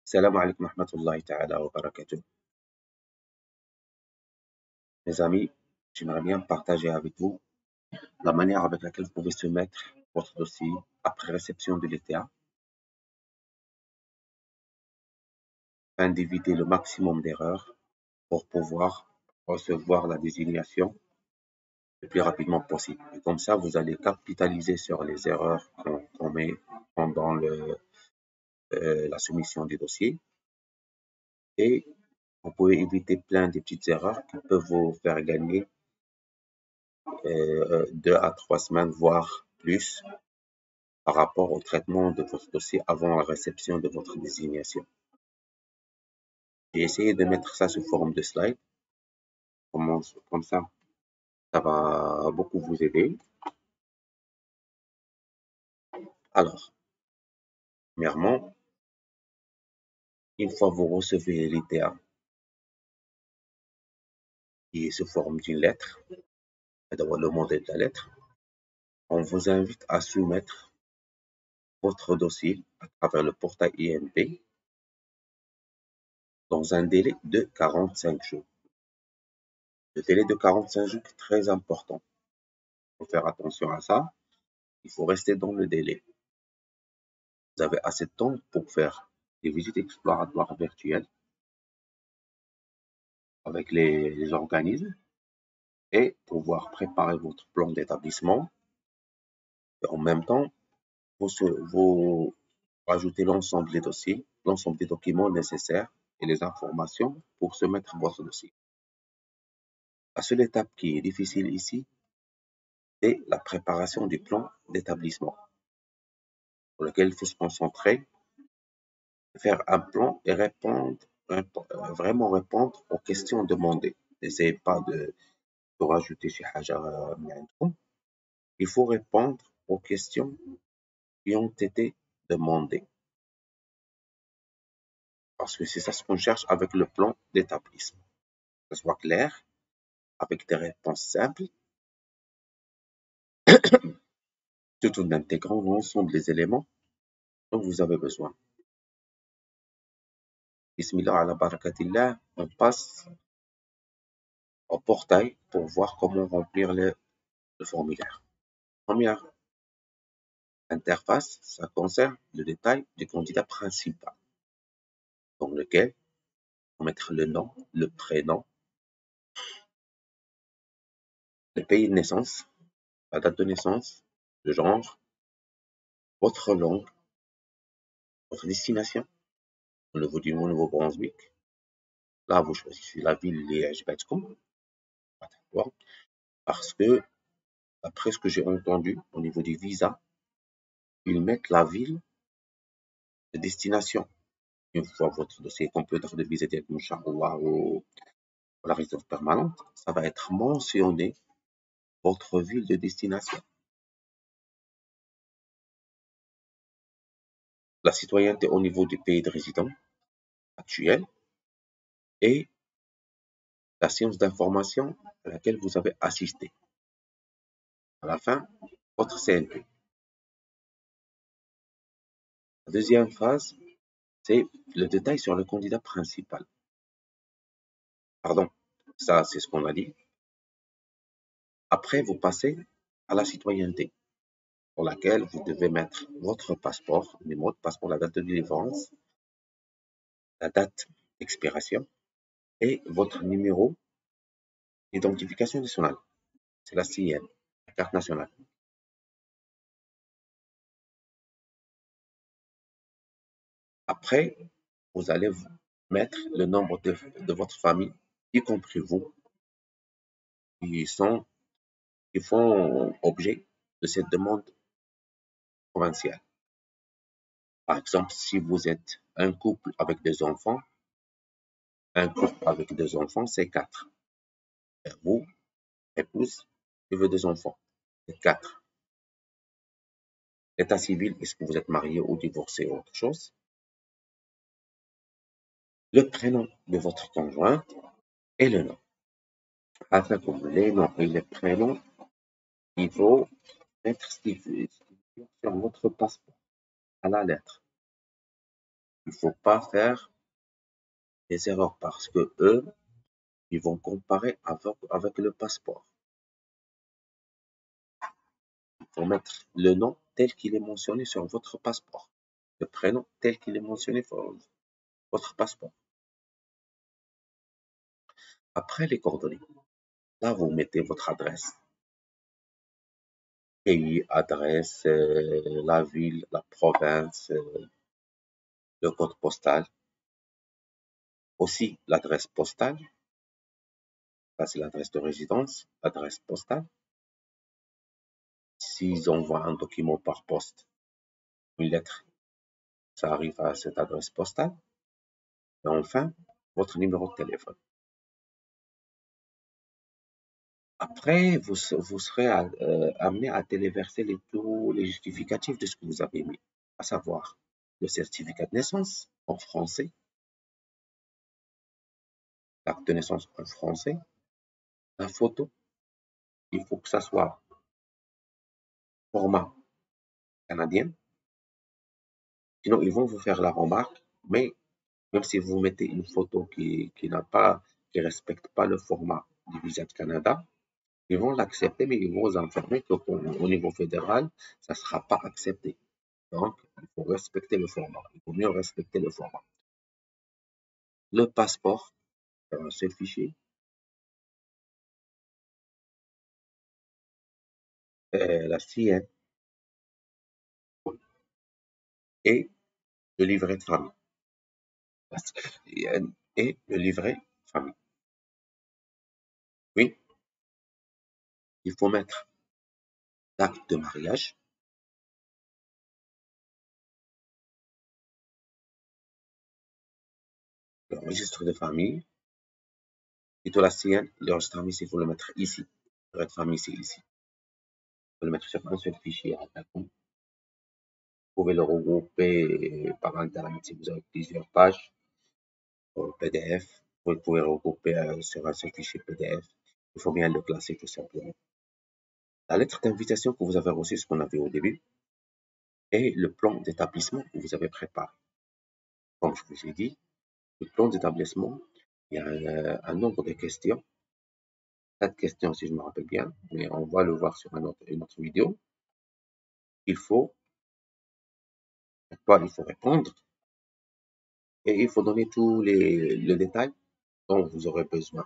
Salam alaikum wa rahmatullahi ta'ala wa barakatuh. Mes amis, j'aimerais bien partager avec vous la manière avec laquelle vous pouvez soumettre votre dossier après réception de l'ETA afin d'éviter le maximum d'erreurs pour pouvoir recevoir la désignation le plus rapidement possible. Et comme ça, vous allez capitaliser sur les erreurs qu'on met pendant la soumission du dossier et vous pouvez éviter plein de petites erreurs qui peuvent vous faire gagner 2 à 3 semaines, voire plus, par rapport au traitement de votre dossier avant la réception de votre désignation. J'ai essayé de mettre ça sous forme de slide, comme ça va beaucoup vous aider. Alors, premièrement, une fois vous recevez l'ITA qui est sous forme d'une lettre, d'avoir le modèle de la lettre, on vous invite à soumettre votre dossier à travers le portail INP dans un délai de 45 jours. Le délai de 45 jours est très important. Il faut faire attention à ça. Il faut rester dans le délai. Vous avez assez de temps pour faire des visites exploratoires virtuelles avec les organismes et pouvoir préparer votre plan d'établissement. Et en même temps, vous rajoutez l'ensemble des dossiers, l'ensemble des documents nécessaires et les informations pour soumettre votre dossier. La seule étape qui est difficile ici, c'est la préparation du plan d'établissement, pour lequel il faut se concentrer, faire un plan et vraiment répondre aux questions demandées. N'essayez pas de rajouter chez Haja. Il faut répondre aux questions qui ont été demandées. Parce que c'est ça ce qu'on cherche avec le plan d'établissement. Que ce soit clair, avec des réponses simples, tout en intégrant l'ensemble des éléments dont vous avez besoin. Bismillah ala barakatillah, on passe au portail pour voir comment remplir le formulaire. Première interface, ça concerne le détail du candidat principal, dans lequel on va mettre le nom, le prénom, le pays de naissance, la date de naissance, le genre, votre langue, votre destination, au niveau du Nouveau-Brunswick. Là, vous choisissez la ville et Ajbatkum, parce que, d'après ce que j'ai entendu, au niveau du visa, ils mettent la ville de destination. Une fois votre dossier complet de visa ou la résidence permanente, ça va être mentionné votre ville de destination. La citoyenneté au niveau du pays de résidence actuel et la séance d'information à laquelle vous avez assisté. À la fin, votre CNP. La deuxième phase, c'est le détail sur le candidat principal. Pardon, ça c'est ce qu'on a dit. Après, vous passez à la citoyenneté, pour laquelle vous devez mettre votre passeport, le numéro de passeport, la date de délivrance, la date d'expiration et votre numéro d'identification nationale. C'est la CIN, la carte nationale. Après, vous allez mettre le nombre de votre famille, y compris vous, qui font objet de cette demande provinciale. Par exemple, si vous êtes un couple avec deux enfants, c'est 4. Vous, épouse, et vos 2 enfants, c'est 4. L'état civil, est-ce que vous êtes marié ou divorcé ou autre chose? Le prénom de votre conjointe et le nom. Afin que les noms et les prénoms, il faut être stipulé sur votre passeport à la lettre. Il ne faut pas faire des erreurs parce que eux, ils vont comparer avec le passeport. Il faut mettre le nom tel qu'il est mentionné sur votre passeport. Le prénom tel qu'il est mentionné sur votre passeport. Après les coordonnées, là, vous mettez votre adresse. Pays, adresse, la ville, la province, le code postal. Aussi, l'adresse postale. Ça, c'est l'adresse de résidence, l'adresse postale. S'ils envoient un document par poste, une lettre, ça arrive à cette adresse postale. Et enfin, votre numéro de téléphone. Après, vous serez amené à téléverser tous les justificatifs de ce que vous avez mis, à savoir le certificat de naissance en français, l'acte de naissance en français, la photo, il faut que ça soit format canadien, sinon ils vont vous faire la remarque, mais même si vous mettez une photo qui respecte pas le format du Visa de Canada, ils vont l'accepter, mais ils vont vous informer qu'au niveau fédéral, ça ne sera pas accepté. Donc, il faut respecter le format. Il faut mieux respecter le format. Le passeport, c'est un seul fichier. La CN et le livret de famille. La CN et le livret de famille. Oui, il faut mettre l'acte de mariage, le registre de famille, plutôt la CN, le registre de famille, il faut le mettre ici. Le livret de famille, c'est ici. Il faut le mettre sur un seul fichier. Vous pouvez le regrouper par Internet si vous avez plusieurs pages. PDF, vous pouvez regrouper sur un seul fichier PDF. Il faut bien le classer tout simplement. La lettre d'invitation que vous avez reçue, ce qu'on a vu au début, et le plan d'établissement que vous avez préparé. Comme je vous ai dit, le plan d'établissement, il y a un nombre de questions, 4 questions si je me rappelle bien, mais on va le voir sur une autre vidéo. Il faut, il faut répondre et il faut donner tous les détails dont vous aurez besoin.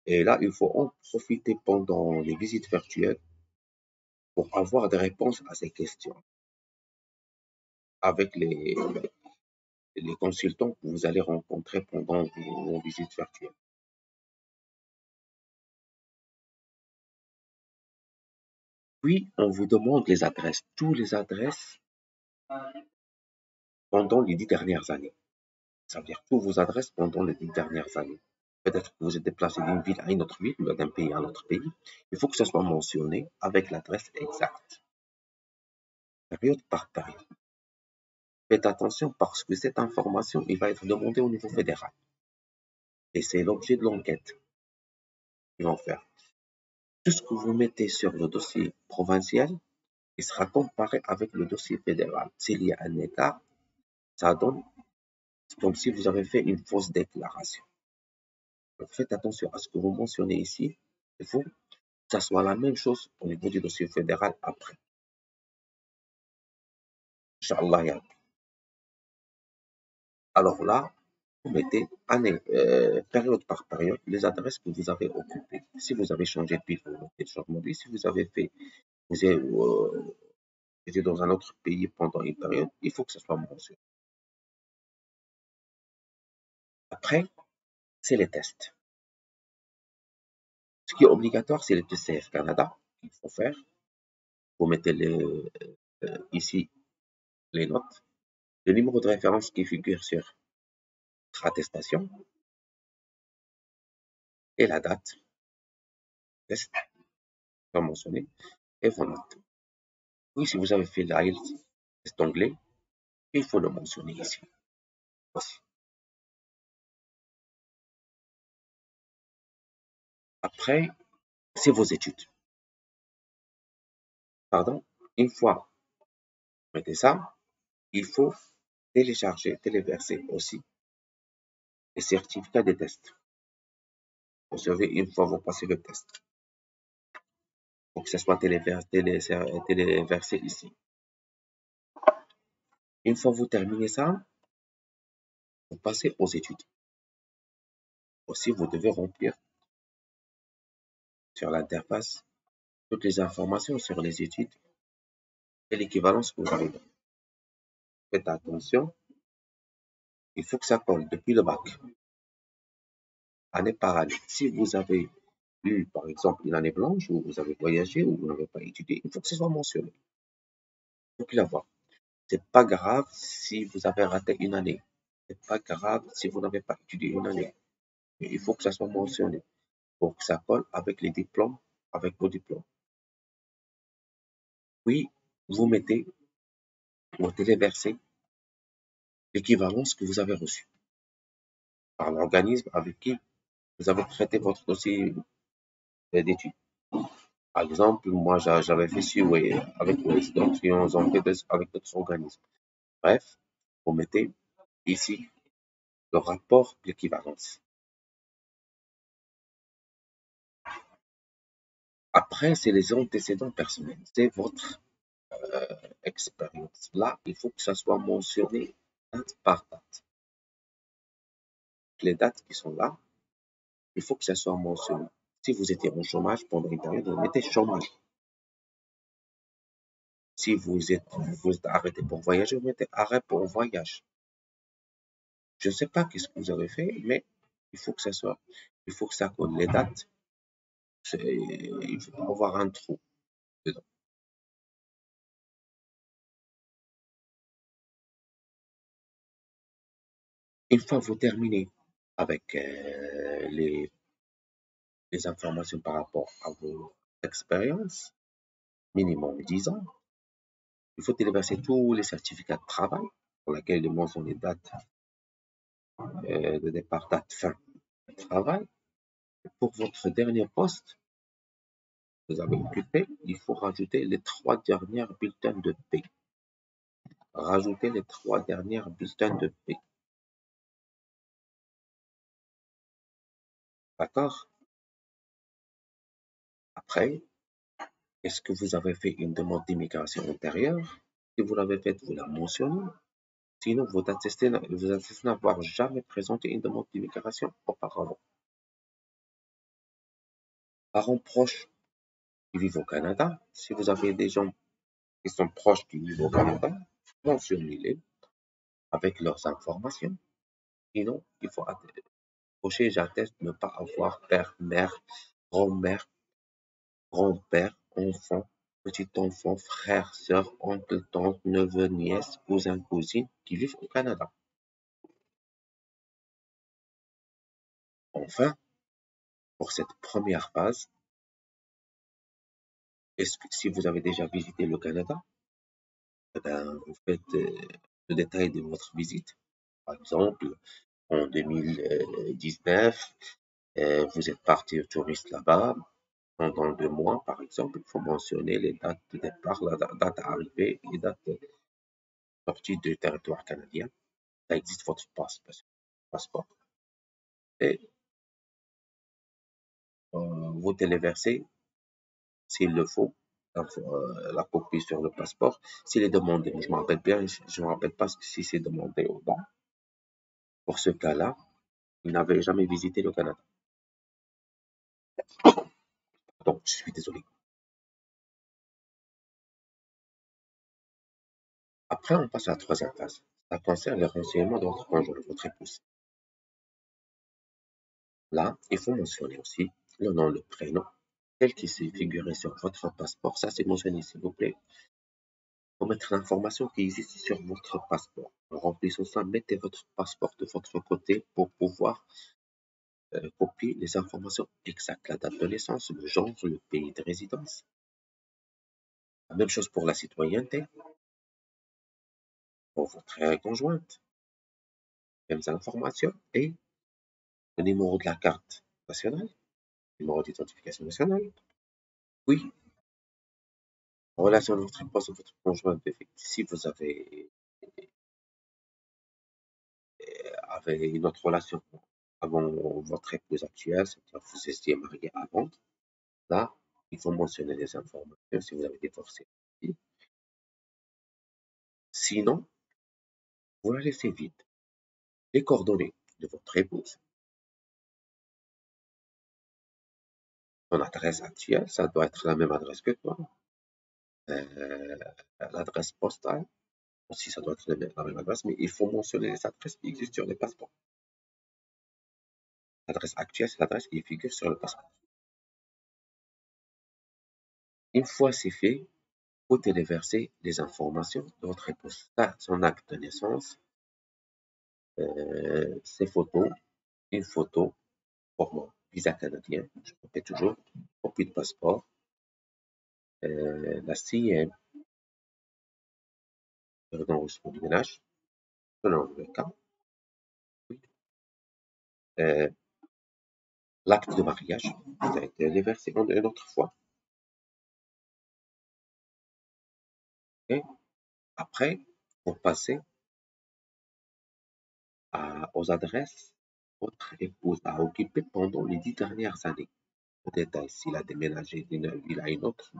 Et là, il faut en profiter pendant les visites virtuelles pour avoir des réponses à ces questions avec les consultants que vous allez rencontrer pendant vos visites virtuelles. Puis, on vous demande les adresses, toutes les adresses pendant les 10 dernières années. Ça veut dire toutes vos adresses pendant les 10 dernières années. Peut-être que vous êtes déplacé d'une ville à une autre ville, ou d'un pays à un autre pays. Il faut que ça soit mentionné avec l'adresse exacte. Période par période. Faites attention parce que cette information, il va être demandée au niveau fédéral. Et c'est l'objet de l'enquête qu'ils vont faire. Tout ce que vous mettez sur le dossier provincial, il sera comparé avec le dossier fédéral. S'il y a un écart, ça donne comme si vous avez fait une fausse déclaration. Donc faites attention à ce que vous mentionnez ici. Il faut que ça soit la même chose au niveau du dossier fédéral après. Inch'Allah. Alors là, vous mettez période par période les adresses que vous avez occupées. Si vous avez changé de ville, vous mettez le changement de ville. Si vous avez fait, vous étiez dans un autre pays pendant une période, il faut que ce soit mentionné. Après, c'est les tests. Ce qui est obligatoire, c'est les TCF Canada qu'il faut faire. Vous mettez ici les notes, le numéro de référence qui figure sur votre attestation et la date test pas mentionné et vos notes. Oui, si vous avez fait l'IELTS, test anglais, il faut le mentionner ici aussi. Après, c'est vos études. Pardon, une fois vous mettez ça, il faut téléverser aussi les certificats des tests. Vous savez, une fois vous passez le test, pour que ce soit téléversé ici. Une fois vous terminez ça, vous passez aux études. Aussi, vous devez remplir sur l'interface toutes les informations sur les études et l'équivalence que vous avez. Faites attention, il faut que ça colle depuis le bac, année par année. Si vous avez eu, par exemple, une année blanche où vous avez voyagé ou vous n'avez pas étudié, il faut que ce soit mentionné. Il faut qu'il l'avoir. C'est pas grave si vous avez raté une année. C'est pas grave si vous n'avez pas étudié une année. Mais il faut que ça soit mentionné pour que ça colle avec les diplômes, avec vos diplômes. Puis, vous mettez ou téléversez l'équivalence que vous avez reçue par l'organisme avec qui vous avez traité votre dossier d'études. Par exemple, moi, j'avais fait avec Waze, donc ils ont fait avec d'autres organismes. Bref, vous mettez ici le rapport d'équivalence. Après, c'est les antécédents personnels, c'est votre expérience. Là, il faut que ça soit mentionné date par date. Les dates qui sont là, il faut que ça soit mentionné. Si vous étiez en chômage pendant une période, vous mettez chômage. Si vous êtes arrêté pour voyager, vous mettez arrêt pour voyage. Je ne sais pas qu'est-ce que vous avez fait, mais il faut que ça colle les dates. Il faut pas avoir un trou dedans. Une fois que vous terminez avec les informations par rapport à vos expériences, minimum 10 ans, il faut téléverser tous les certificats de travail pour lesquels il mentionne les dates de départ, date fin de travail. Pour votre dernier poste que vous avez occupé, il faut rajouter les 3 dernières bulletins de paie. Rajouter les 3 dernières bulletins de paie. D'accord? Après, est-ce que vous avez fait une demande d'immigration antérieure? Si vous l'avez faite, vous la mentionnez. Sinon, vous attestez n'avoir jamais présenté une demande d'immigration auparavant. Parents proches qui vivent au Canada, si vous avez des gens qui sont proches qui vivent au Canada, mentionnez-les avec leurs informations. Sinon, il faut cocher j'atteste ne pas avoir père, mère, grand-mère, grand-père, enfant, petit-enfant, frère, sœur, oncle, tante, neveu, nièce, cousin, cousine qui vivent au Canada. Enfin, pour cette première phase, est-ce que si vous avez déjà visité le Canada, eh ben, vous faites le détail de votre visite. Par exemple, en 2019, vous êtes parti au touriste là-bas pendant 2 mois, par exemple. Il faut mentionner les dates de départ, la date d'arrivée et date de sortie du territoire canadien. Ça existe votre passeport. Et vous téléversez, s'il le faut, la copie sur le passeport. S'il est demandé, je me rappelle bien, je me rappelle pas si c'est demandé ou pas. Pour ce cas-là, il n'avait jamais visité le Canada. Donc, je suis désolé. Après, on passe à la troisième phase. Ça concerne les renseignements de votre conjoint, de votre épouse. Là, il faut mentionner aussi le nom, le prénom, tel qu'il s'est figuré sur votre passeport. Ça, c'est mentionné, s'il vous plaît. Il faut mettre l'information qui existe sur votre passeport. En remplissant ça, mettez votre passeport de votre côté pour pouvoir copier les informations exactes, la date de naissance, le genre, le pays de résidence. La même chose pour la citoyenneté, pour votre conjointe. Mêmes informations et le numéro de la carte nationale, numéro d'identification nationale. Oui, en relation à votre épouse ou votre conjointe, si vous avez avez une autre relation avant votre épouse actuelle, c'est-à-dire que vous étiez marié avant, là, il faut mentionner les informations si vous avez divorcé. Sinon, vous la laissez vide. Les coordonnées de votre épouse, son adresse actuelle, ça doit être la même adresse que toi. Euh, L'adresse postale, aussi ça doit être la même adresse, mais il faut mentionner les adresses qui existent sur les passeports. L'adresse actuelle, c'est l'adresse qui figure sur le passeport. Une fois c'est fait, vous téléversez les informations de votre épouse. Son acte de naissance, ses photos, une photo, format visa canadien, je répète toujours, copie de passeport, la CIM, d'enregistrement du ménage, selon le cas, euh, l'acte de mariage, vous avez téléversé une autre fois. Et après, vous passez aux adresses que votre épouse a occupées pendant les 10 dernières années. Au détail, s'il a déménagé d'une ville à une autre,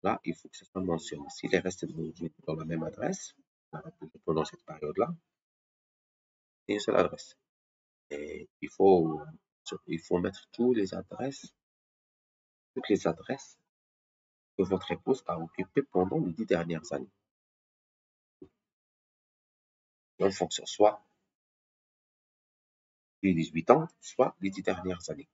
là, il faut que ce soit mentionné. S'il est resté dans la même adresse, pendant cette période-là, c'est une seule adresse. Et il faut mettre toutes les adresses que votre épouse a occupées pendant les 10 dernières années. En fonction, soit les 18 ans, soit les 10 dernières années.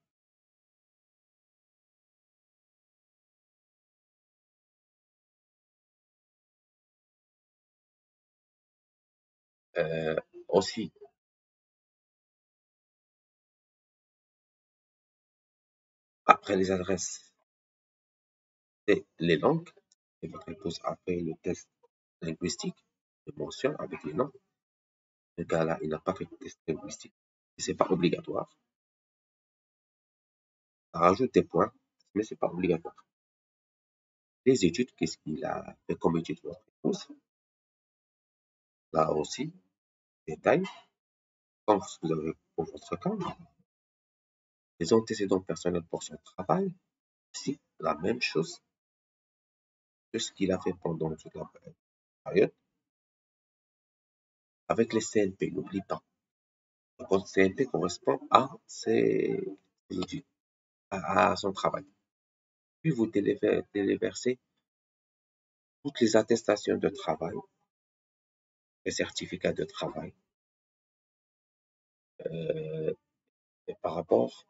Euh, Aussi, après les adresses et les langues, et votre épouse a fait le test linguistique de mention avec les langues. Le gars-là, il n'a pas fait de test linguistique. C'est pas obligatoire. Ça rajoute des points, mais c'est pas obligatoire. Les études, qu'est-ce qu'il a fait comme études votre épouse? Là aussi, détail, comme vous avez pour votre cas, les antécédents personnels pour son travail, c'est la même chose que ce qu'il a fait pendant toute la période avec les CNP. N'oublie pas. Le compte CNP correspond à ses études, à son travail. Puis vous téléversez toutes les attestations de travail, les certificats de travail, euh, et par rapport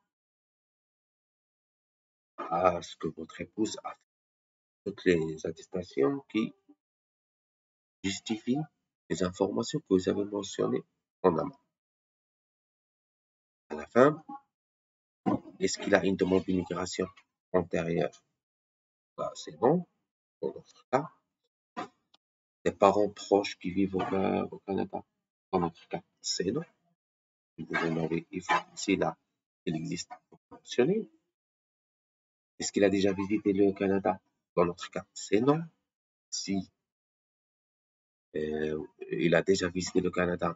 à ce que votre épouse a fait. Toutes les attestations qui justifient les informations que vous avez mentionnées en amont. À la fin, est-ce qu'il a une demande d'immigration antérieure? Bah, c'est non. Dans notre cas, des parents proches qui vivent au Canada. Dans notre cas, c'est non. Si vous en avez, si là, il existe, il faut mentionner. Est-ce qu'il a déjà visité le Canada? Dans notre cas, c'est non. Si il a déjà visité le Canada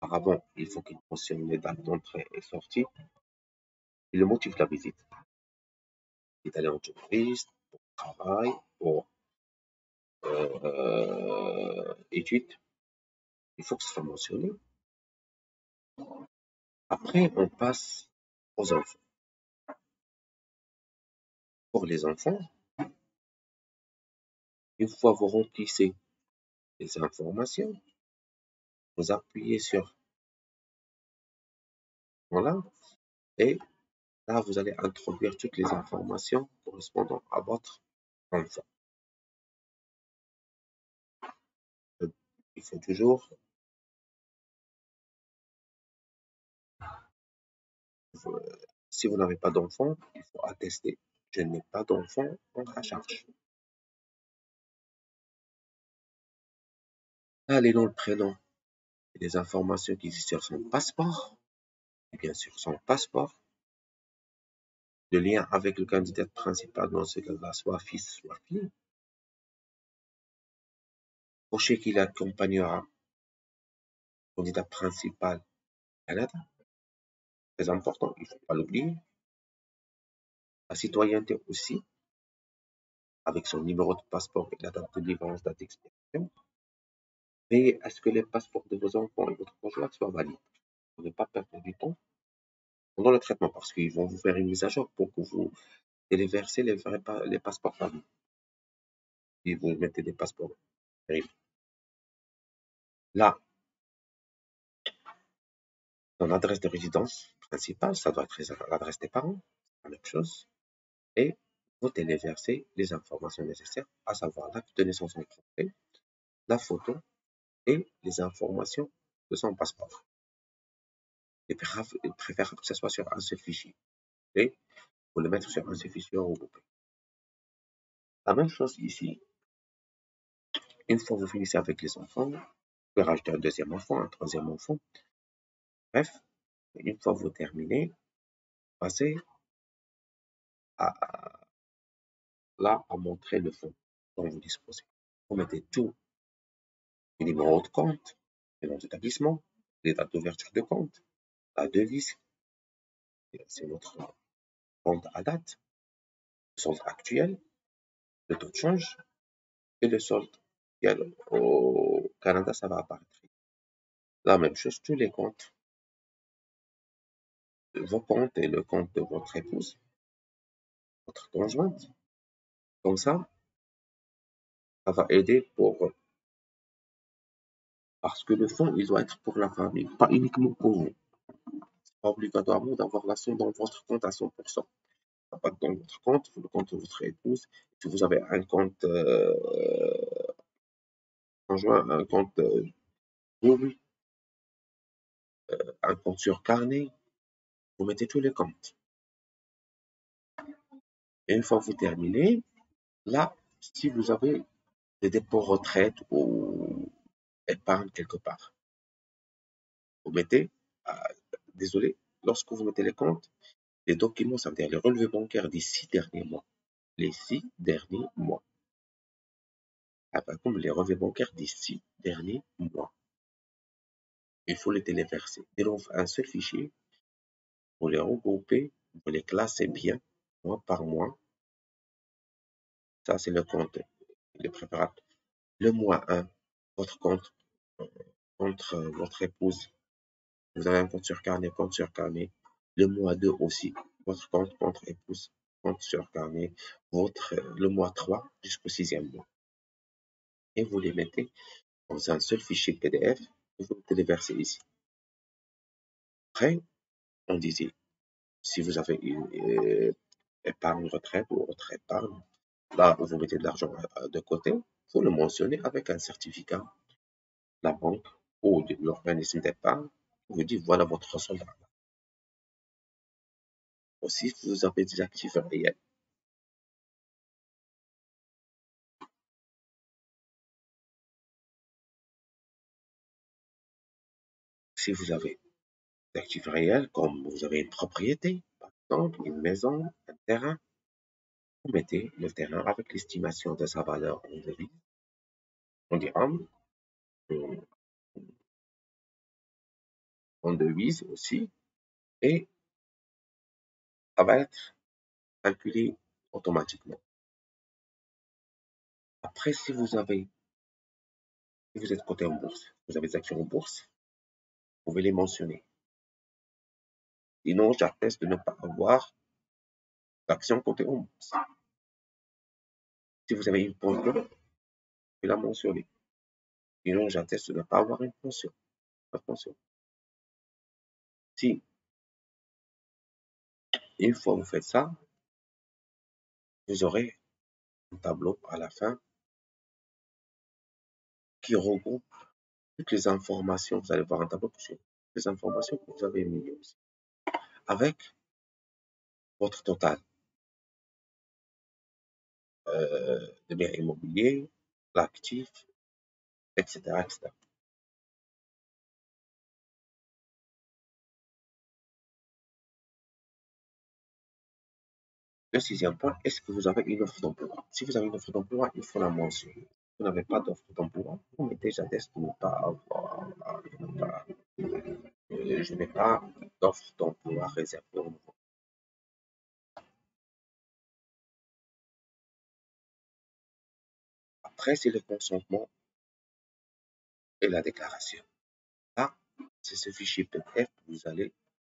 auparavant, il faut qu'il mentionne les dates d'entrée et sortie et le motif de la visite. Il est allé en touriste, pour travail, pour études. Il faut que ce soit mentionné. Après, on passe aux enfants. Pour les enfants, une fois vous remplissez les informations, vous appuyez sur voilà, et là, vous allez introduire toutes les informations correspondant à votre enfant. Il faut toujours, si vous n'avez pas d'enfant, il faut attester, je n'ai pas d'enfant en à charge. Là, les noms, le prénom, et les informations qui existent sur son passeport, et bien sûr son passeport, le lien avec le candidat principal dans ce cas-là, soit fils, soit fille, sachez qu'il accompagnera candidat principal Canada, très important, il ne faut pas l'oublier. La citoyenneté aussi, avec son numéro de passeport et la date de délivrance, date d'expiration. Veillez à ce que les passeports de vos enfants et votre conjoint soient valides. Pour ne pas perdre du temps pendant le traitement, parce qu'ils vont vous faire une mise à jour pour que vous téléversez les passeports valides. Et vous mettez des passeports terribles. Là, dans l'adresse de résidence principale, ça doit être l'adresse des parents, la même chose. Et vous téléversez les informations nécessaires, à savoir l'acte de naissance en français, la photo et les informations de son passeport. Il préfère que ce soit sur un seul fichier. Et vous le mettre sur un seul fichier regroupé. La même chose ici. Une fois que vous finissez avec les enfants, vous pouvez rajouter un deuxième enfant, un troisième enfant. Bref, une fois que vous terminez, passez à, là à montrer le fonds dont vous disposez. Vous mettez tout, les numéros de compte, les noms d'établissement, les dates d'ouverture de compte, la devise, c'est votre compte à date, le solde actuel, le taux de change et le solde. Au Canada, ça va apparaître. La même chose, tous les comptes, vos comptes et le compte de votre épouse, votre conjointe. Comme ça va aider parce que le fonds, il doit être pour la famille, pas uniquement pour vous. C'est pas obligatoirement d'avoir la somme dans votre compte à 100%. Pas dans votre compte, le compte de votre épouse. Si vous avez un compte conjoint, un compte double, un compte sur carnet, vous mettez tous les comptes. Et une fois que vous terminez, là, si vous avez des dépôts retraite ou épargne quelque part, vous mettez, désolé, lorsque vous mettez les comptes, les documents, ça veut dire les relevés bancaires des 6 derniers mois. Les 6 derniers mois. Comme les relevés bancaires des 6 derniers mois. Il faut les téléverser. Ils offrent un seul fichier. Vous les regrouper, vous les classer bien, mois par mois. Ça, c'est le compte, il est préférable. Le mois 1, votre compte contre votre épouse. Vous avez un compte sur carnet. Le mois 2 aussi, votre compte contre épouse, compte sur carnet. Le mois 3 jusqu'au 6e mois. Et vous les mettez dans un seul fichier PDF et vous le téléversez ici. Après, on disait, si vous avez une épargne retraite ou autre épargne, là où vous mettez de l'argent de côté, vous le mentionnez avec un certificat de la banque ou de l'organisme d'épargne. Vous dites, voilà votre solde. Aussi, si vous avez des actifs réels. Si vous avez des actifs réels, comme vous avez une propriété, par exemple, une maison, un terrain, vous mettez le terrain avec l'estimation de sa valeur en devise, en dirham, en devise aussi, et ça va être calculé automatiquement. Après, si vous êtes coté en bourse, vous avez des actions en bourse, vous pouvez les mentionner. Sinon, j'atteste de ne pas avoir d'actions cotées en bourse. Si vous avez une pension, vous pouvez la mentionner. Sinon, j'atteste de ne pas avoir une pension. Si, une fois que vous faites ça, vous aurez un tableau à la fin qui regroupe toutes les informations. Vous allez voir un tableau sur les informations que vous avez mises avec votre total de biens immobiliers, l'actif, etc., etc. Le sixième point, est-ce que vous avez une offre d'emploi? Si vous avez une offre d'emploi, il faut la mentionner. vous n'avez pas d'offre d'emploi, vous mettez j'atteste de ne pas avoir, je n'ai pas d'offre d'emploi réservée au nouveau. Après, c'est le consentement et la déclaration. Là, c'est ce fichier PDF que vous allez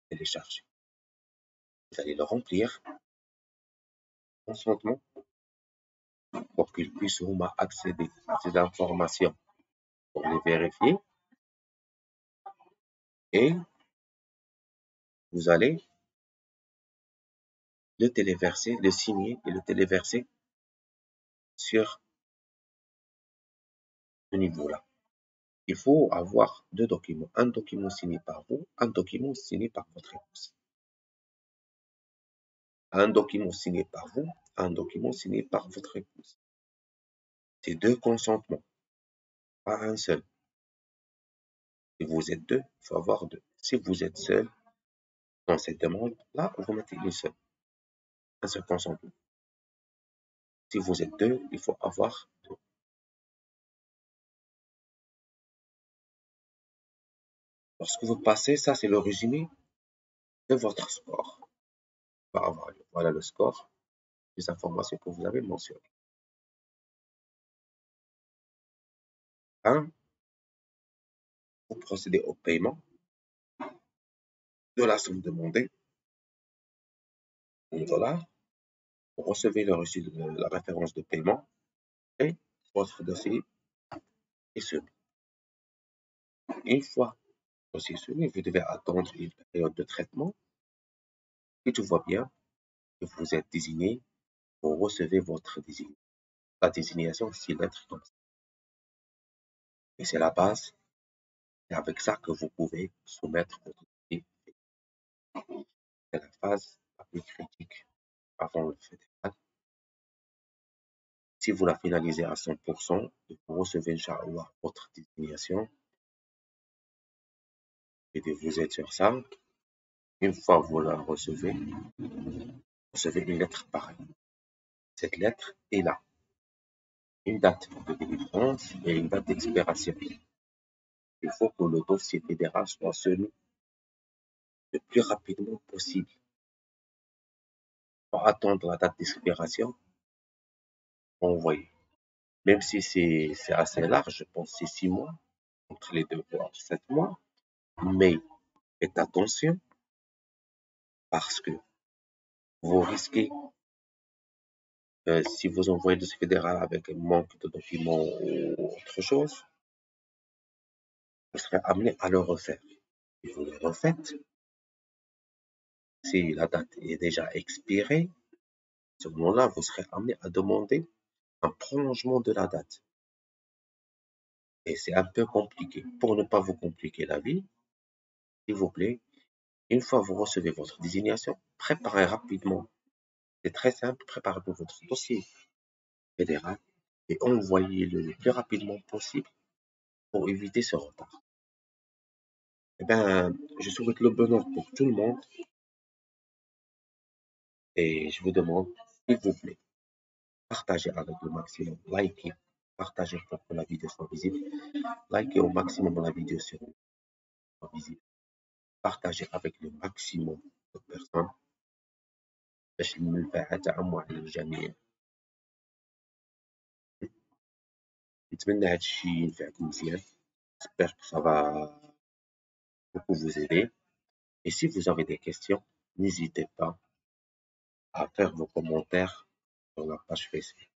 télécharger. Vous allez le remplir, consentement, pour qu'il puisse au moins accéder à ces informations pour les vérifier. Et vous allez le téléverser, le signer et le téléverser sur ce niveau-là. Il faut avoir deux documents, un document signé par vous, un document signé par votre épouse. Un document signé par vous, un document signé par votre épouse. C'est deux consentements, pas un seul. Si vous êtes deux, il faut avoir deux. Si vous êtes seul dans cette demande-là, vous mettez un seul consentement. Si vous êtes deux, il faut avoir deux. Lorsque vous passez, ça c'est le résumé de votre score. Voilà le score, les informations que vous avez mentionnées. 1. Vous procédez au paiement de la somme demandée en dollars. Vous recevez le reçu de la référence de paiement et votre dossier est soumis. Une fois le dossier est soumis, vous devez attendre une période de traitement. Si tout va bien, que vous êtes désigné, vous recevez votre désignation. La désignation, 6 lettres comme ça. Et c'est la base. C'est avec ça que vous pouvez soumettre votre dossier. C'est la phase la plus critique avant le fédéral. Si vous la finalisez à 100%, vous recevez Inch'Allah votre désignation. Et vous êtes sur ça. Une fois que vous la recevez, vous recevez une lettre pareille. Cette lettre est là. Une date de délivrance et une date d'expiration. Il faut que le dossier fédéral soit soumis le plus rapidement possible. Pour attendre la date d'expiration, envoyer. Même si c'est assez large, je pense que c'est 6 mois, entre les deux, voire 7 mois. Mais faites attention parce que vous risquez, si vous envoyez le dossier fédéral avec un manque de documents ou autre chose, vous serez amené à le refaire. Et vous le refaites. Si la date est déjà expirée, à ce moment-là, vous serez amené à demander un prolongement de la date. Et c'est un peu compliqué. Pour ne pas vous compliquer la vie, s'il vous plaît, une fois que vous recevez votre désignation, préparez rapidement. C'est très simple, préparez votre dossier fédéral et envoyez-le le plus rapidement possible pour éviter ce retard. Eh bien, je souhaite le bonheur pour tout le monde et je vous demande, s'il vous plaît, partagez avec le maximum, likez, partagez pour que la vidéo soit visible, likez au maximum la vidéo soit visible, partagez avec le maximum de personnes باش المنفعة تعم على الجميع. نتمنى هاد الشي ينفعكم مزيان. J'espère que ça va beaucoup vous aider. Et si vous avez des questions, n'hésitez pas à faire vos commentaires sur la page Facebook.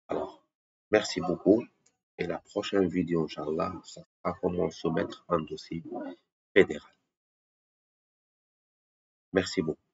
Alors, merci beaucoup. Et la prochaine vidéo, Inch'Allah, ça sera comment soumettre un dossier fédéral. Merci beaucoup.